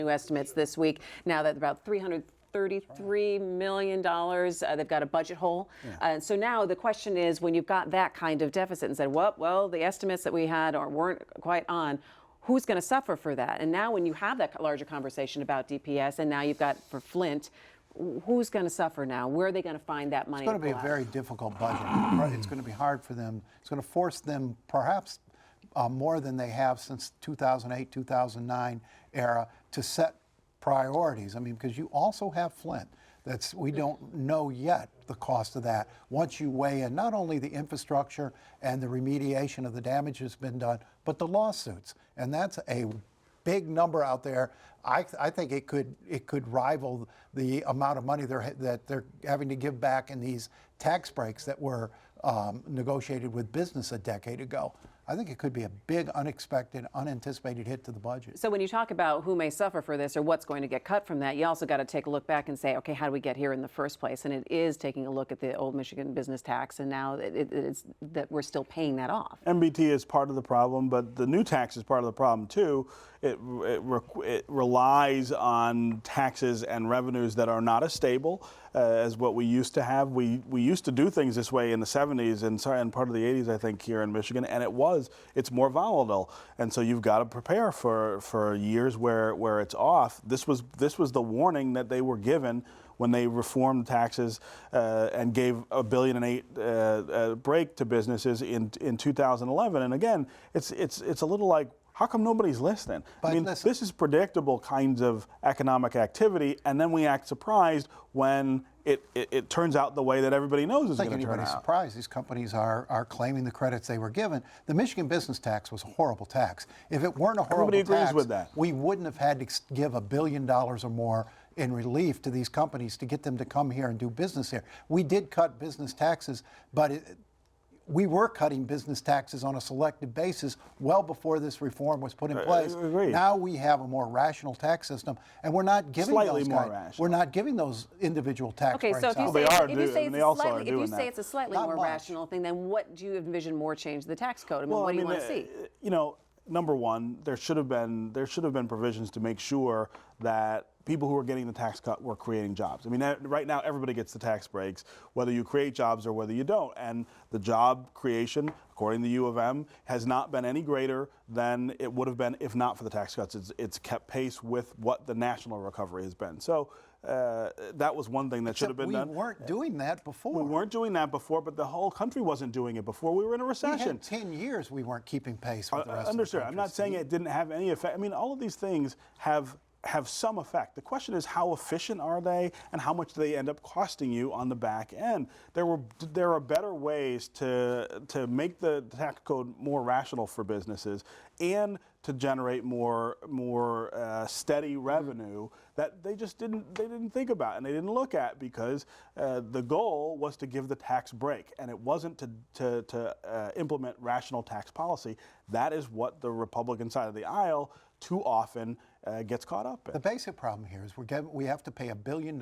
New estimates this week. Now that about $333 million. They've got a budget hole. And so now the question is, when you've got that kind of deficit and said, well, the estimates that we had weren't quite on, who's going to suffer for that? And now when you have that larger conversation about DPS, and now you've got for Flint, who's going to suffer now? Where are they going to find that money? It's going to be a very difficult budget. It's going to be hard for them. It's going to force them perhaps more than they have since 2008, 2009 era to set priorities. I mean, because you also have Flint. We don't know yet the cost of that. Once you weigh in not only the infrastructure and the remediation of the damage that's been done, but the lawsuits. And that's a big number out there. I think it could rival the amount of money that they're having to give back in these tax breaks that were negotiated with business a decade ago. I think it could be a big, unexpected, unanticipated hit to the budget. So when you talk about who may suffer for this or what's going to get cut from that, you also got to take a look back and say, okay, how do we get here in the first place? And it is taking a look at the old Michigan business tax, and now it's that we're still paying that off. MBT is part of the problem, but the new tax is part of the problem too. It relies on taxes and revenues that are not as stable as what we used to have. We used to do things this way in the 70s and part of the 80s, I think, here in Michigan, and it's more volatile. And so you've got to prepare for years where it's off. This was the warning that they were given when they reformed taxes and gave $1.8 billion break to businesses in 2011. And again, it's a little like, how come nobody's listening? But I mean, this is predictable kinds of economic activity, and then we act surprised when it turns out the way that everybody knows it's going to turn out. I think anybody's surprised. These companies are claiming the credits they were given. The Michigan business tax was a horrible tax. If it weren't a horrible tax, agrees with that. We wouldn't have had to give $1 billion or more in relief to these companies to get them to come here and do business here. We did cut business taxes, but we were cutting business taxes on a selective basis well before this reform was put in place. Now we have a more rational tax system, and we're not giving we're not giving those individual tax breaks. Okay, so if you say it's a slightly more much. rational thing, then what do you envision more change the tax code? I mean, what do you want to see? You know, number one, there should have been provisions to make sure that people who are getting the tax cut were creating jobs. I mean, right now everybody gets the tax breaks, whether you create jobs or whether you don't. And the job creation, according to U of M, has not been any greater than it would have been if not for the tax cuts. It's kept pace with what the national recovery has been. So that was one thing that should have been done. We weren't doing that before. We weren't doing that before, but the whole country wasn't doing it before. We were in a recession. We had 10 years we weren't keeping pace with the rest Understood. of the country. I'm not saying it didn't have any effect. I mean, all of these things have some effect. The question is, how efficient are they, and how much do they end up costing you on the back end? There are better ways to make the tax code more rational for businesses and to generate more steady revenue that they just didn't think about and they didn't look at, because the goal was to give the tax break, and it wasn't to implement rational tax policy. That is what the Republican side of the aisle too often gets caught up in. The basic problem here is we have to pay $1 billion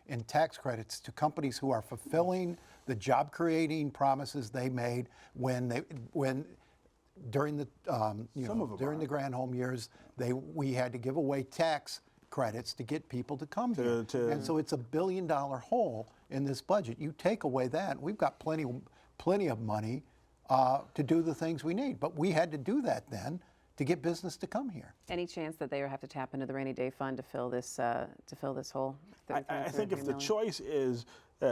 in tax credits to companies who are fulfilling the job-creating promises they made during the during the Granholm years. We had to give away tax credits to get people to come here, and so it's $1 billion hole in this budget. You take away that, we've got plenty of money to do the things we need, but we had to do that then to get business to come here. Any chance that they have to tap into the rainy day fund to fill this hole? I think if the choice is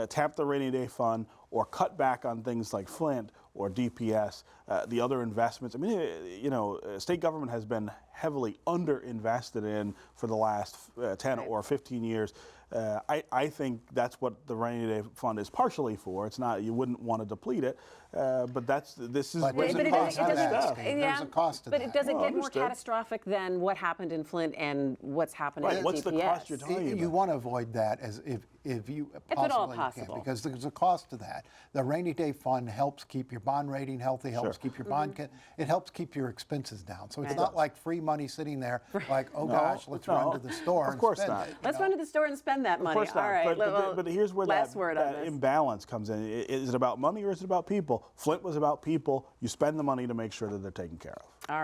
tap the rainy day fund or cut back on things like Flint or DPS, the other investments. I mean, you know, state government has been heavily underinvested in for the last 10 or 15 years. I think that's what the rainy day fund is partially for. It's not, you wouldn't want to deplete it, but there's a cost to that. There's a cost to that. But does it get more catastrophic than what happened in Flint and what's happening at What's DPS? the cost you're talking about? You want to avoid that if you possibly can, because there's a cost to that. The rainy day fund helps keep your bond rating healthy, helps keep your bond, it helps keep your expenses down. So it's not like free money sitting there like, oh gosh, let's run to the store and spend it. Let's run to the store and spend that money. Of course not. All right. But here's where that imbalance comes in. Is it about money or is it about people? Flint was about people. You spend the money to make sure that they're taken care of.